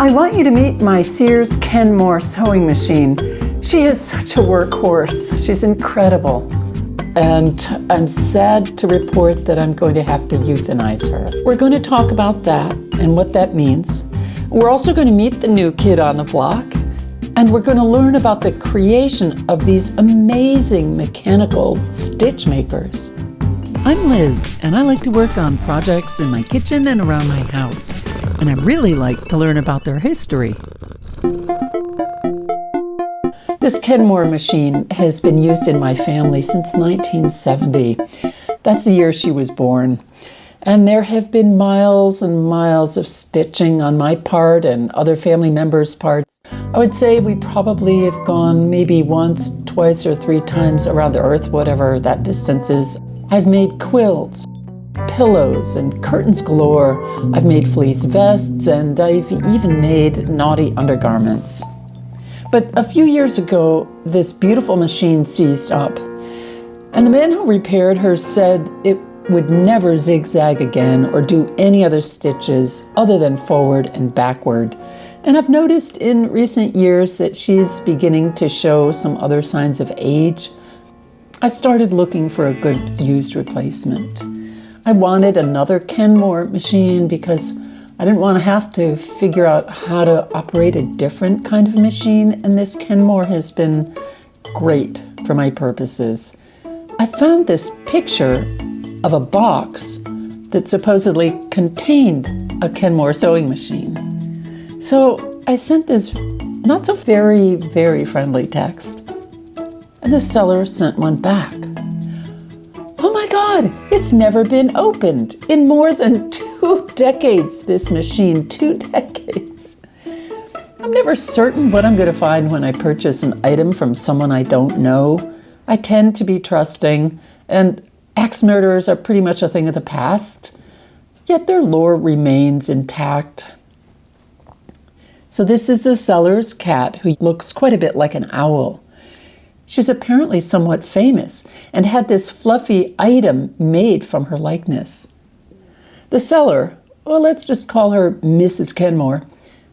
I want you to meet my Sears Kenmore sewing machine. She is such a workhorse. She's incredible. And I'm sad to report that I'm going to have to euthanize her. We're going to talk about that and what that means. We're also going to meet the new kid on the block, and we're going to learn about the creation of these amazing mechanical stitch makers. I'm Liz, and I like to work on projects in my kitchen and around my house, and I really like to learn about their history. This Kenmore machine has been used in my family since 1970. That's the year she was born. And there have been miles and miles of stitching on my part and other family members' parts. I would say we probably have gone maybe once, twice, or 3 times around the earth, whatever that distance is. I've made quilts, pillows, and curtains galore. I've made fleece vests, and I've even made naughty undergarments. But a few years ago, this beautiful machine seized up, and the man who repaired her said it would never zigzag again or do any other stitches other than forward and backward. And I've noticed in recent years that she's beginning to show some other signs of age. I started looking for a good used replacement. I wanted another Kenmore machine because I didn't want to have to figure out how to operate a different kind of machine, and this Kenmore has been great for my purposes. I found this picture of a box that supposedly contained a Kenmore sewing machine. So I sent this not so very, very friendly text, and the seller sent one back. Oh my God, it's never been opened in more than 2 decades, this machine, 2 decades. I'm never certain what I'm going to find when I purchase an item from someone I don't know. I tend to be trusting, and axe murderers are pretty much a thing of the past, yet their lore remains intact. So this is the seller's cat, who looks quite a bit like an owl. She's apparently somewhat famous and had this fluffy item made from her likeness. The seller, well, let's just call her Mrs. Kenmore,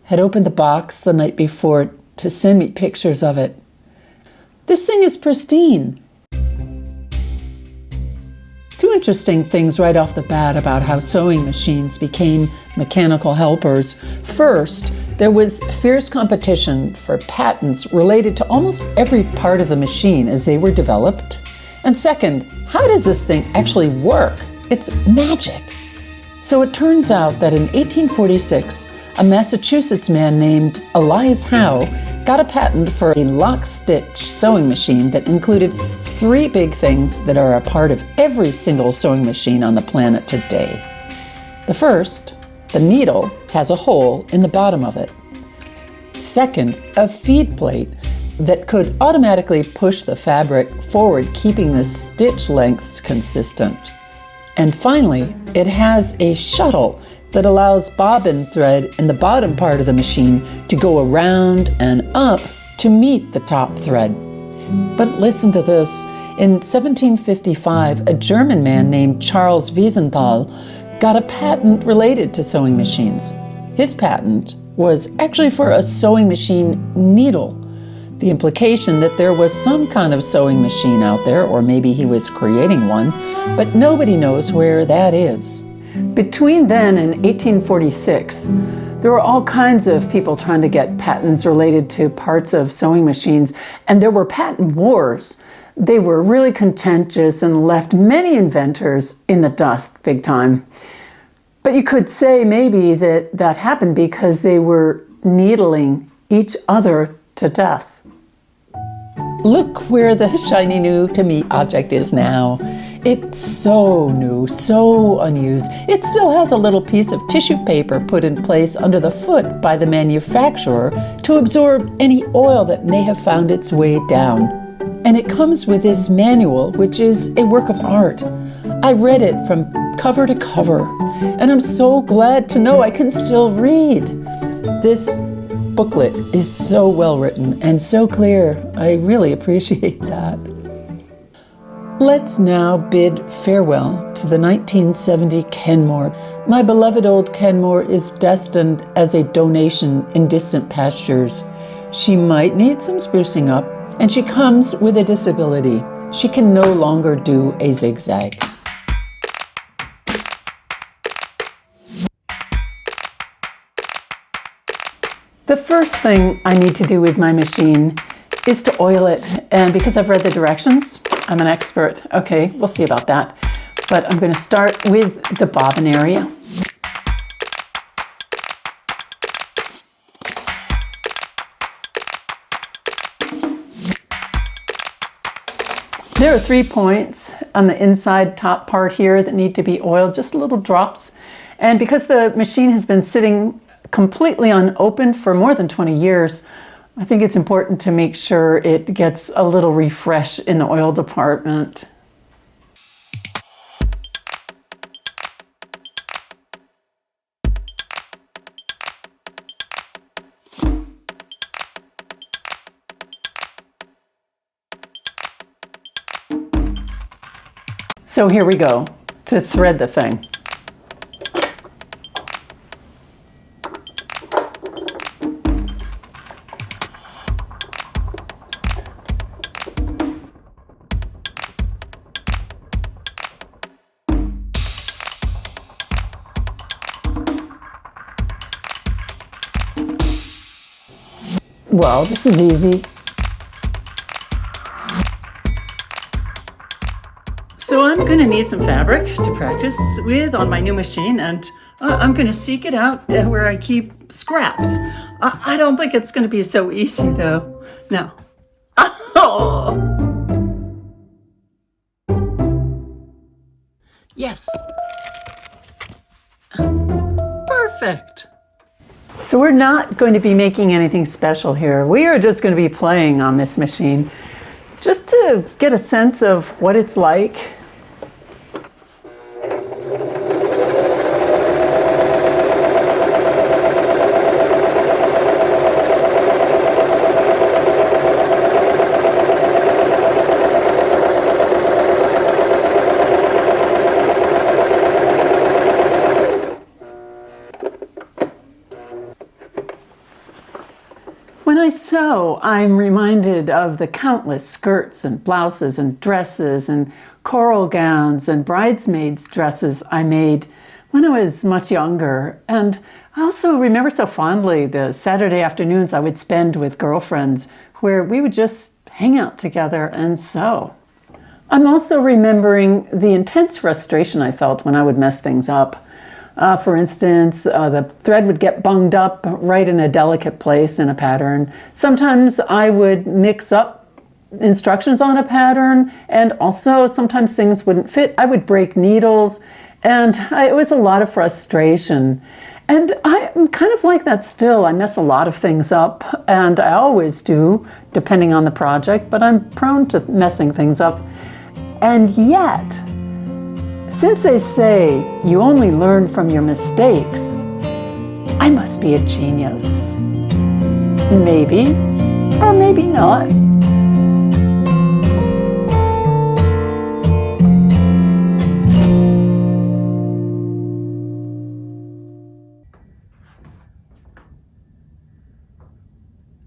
had opened the box the night before to send me pictures of it. This thing is pristine. 2 interesting things right off the bat about how sewing machines became mechanical helpers. First, there was fierce competition for patents related to almost every part of the machine as they were developed. And second, how does this thing actually work? It's magic. So it turns out that in 1846, a Massachusetts man named Elias Howe got a patent for a lock-stitch sewing machine that included 3 big things that are a part of every single sewing machine on the planet today. The first, the needle has a hole in the bottom of it. Second, a feed plate that could automatically push the fabric forward, keeping the stitch lengths consistent. And finally, it has a shuttle that allows bobbin thread in the bottom part of the machine to go around and up to meet the top thread. But listen to this. In 1755, a German man named Charles Wiesenthal got a patent related to sewing machines. His patent was actually for a sewing machine needle. The implication that there was some kind of sewing machine out there, or maybe he was creating one, but nobody knows where that is. Between then and 1846, there were all kinds of people trying to get patents related to parts of sewing machines, and there were patent wars. They were really contentious and left many inventors in the dust big time. But you could say maybe that happened because they were needling each other to death. Look where the shiny new to me object is now. It's so new, so unused. It still has a little piece of tissue paper put in place under the foot by the manufacturer to absorb any oil that may have found its way down. And it comes with this manual, which is a work of art. I read it from cover to cover, and I'm so glad to know I can still read. This booklet is so well written and so clear. I really appreciate that. Let's now bid farewell to the 1970 Kenmore. My beloved old Kenmore is destined as a donation in distant pastures. She might need some sprucing up, and she comes with a disability. She can no longer do a zigzag. The first thing I need to do with my machine is to oil it. And because I've read the directions, I'm an expert. Okay, we'll see about that. But I'm going to start with the bobbin area. There are 3 points on the inside top part here that need to be oiled, just little drops. And because the machine has been sitting completely unopened for more than 20 years, I think it's important to make sure it gets a little refresh in the oil department. So here we go to thread the thing. Well, this is easy. So I'm going to need some fabric to practice with on my new machine, and I'm going to seek it out where I keep scraps. I don't think it's going to be so easy, though. No. Oh. Yes. Perfect. So we're not going to be making anything special here. We are just going to be playing on this machine just to get a sense of what it's like. When I sew, I'm reminded of the countless skirts and blouses and dresses and choral gowns and bridesmaids' dresses I made when I was much younger. And I also remember so fondly the Saturday afternoons I would spend with girlfriends where we would just hang out together and sew. I'm also remembering the intense frustration I felt when I would mess things up. For instance, the thread would get bunged up right in a delicate place in a pattern. Sometimes I would mix up instructions on a pattern, and also sometimes things wouldn't fit. I would break needles, and it was a lot of frustration. And I'm kind of like that still. I mess a lot of things up, and I always do, depending on the project, but I'm prone to messing things up. And yet, since they say you only learn from your mistakes, I must be a genius. Maybe, or maybe not.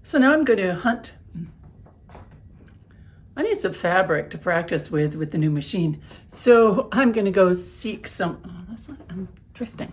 So now I'm going to hunt. I need some fabric to practice with the new machine. So I'm going to go seek some, I'm drifting.